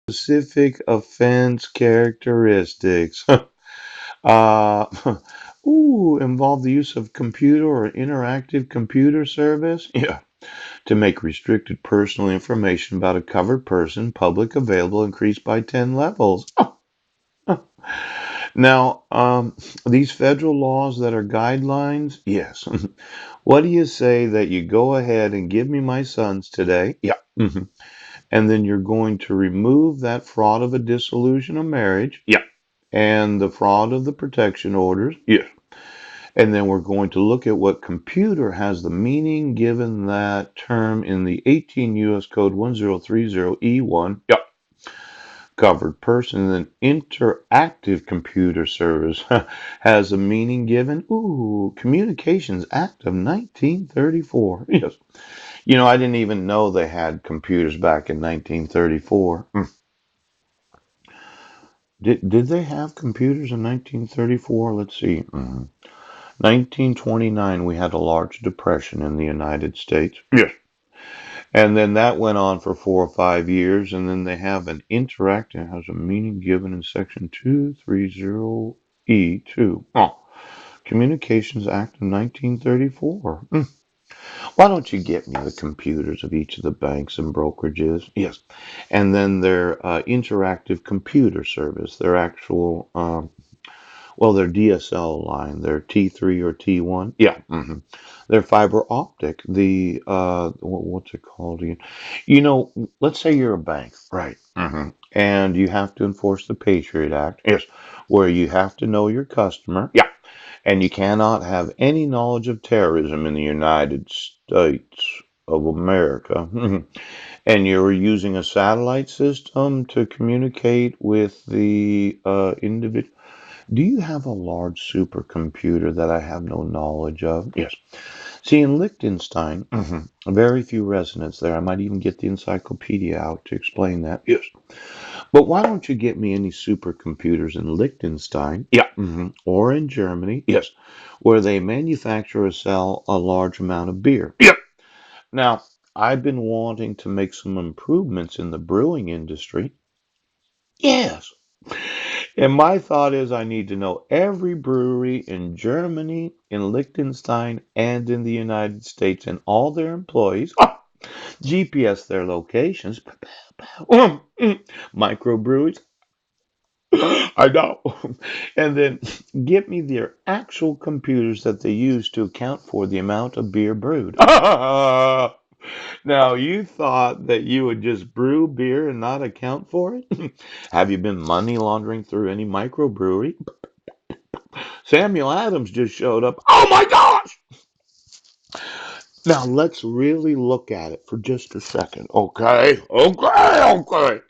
specific offense characteristics. uh, Involve the use of computer or interactive computer service? Yeah. To make restricted personal information about a covered person public available increased by 10 levels. Now, these federal laws that are guidelines, yes. What do you say that you go ahead and give me my sons today? Yeah. And then you're going to remove that fraud of a dissolution of marriage. Yeah. And the fraud of the protection orders. Yeah. And then we're going to look at what computer has the meaning given that term in the 18 U.S. Code 1030E1. Yeah. Covered person. And then interactive computer service has a meaning given. Ooh, Communications Act of 1934. Yes. I didn't even know they had computers back in 1934. Did they have computers in 1934? Let's see. 1929, we had a large depression in the United States. Yes. And then that went on for 4 or 5 years, and then they have an interactive has a meaning given in section 230E2. Oh, Communications Act of 1934. Why don't you get me the computers of each of the banks and brokerages? Yes. And then their interactive computer service, their actual, their DSL line, their T3 or T1. Yeah. Their fiber optic, what's it called again? Let's say you're a bank, right? And you have to enforce the Patriot Act. Yes. Where you have to know your customer. Yeah. And you cannot have any knowledge of terrorism in the United States of America. And you're using a satellite system to communicate with the individual. Do you have a large supercomputer that I have no knowledge of? Yes. See, in Liechtenstein, very few residents there. I might even get the encyclopedia out to explain that. Yes. But why don't you get me any supercomputers in Liechtenstein? Yeah. Or in Germany? Yes. Where they manufacture or sell a large amount of beer. Yep. Now, I've been wanting to make some improvements in the brewing industry. Yes. And my thought is I need to know every brewery in Germany, in Liechtenstein, and in the United States and all their employees. GPS their locations. Microbreweries. I know. And then get me their actual computers that they use to account for the amount of beer brewed. Now, you thought that you would just brew beer and not account for it? Have you been money laundering through any microbrewery? Samuel Adams just showed up. Oh my gosh! Now, let's really look at it for just a second. Okay, okay, okay.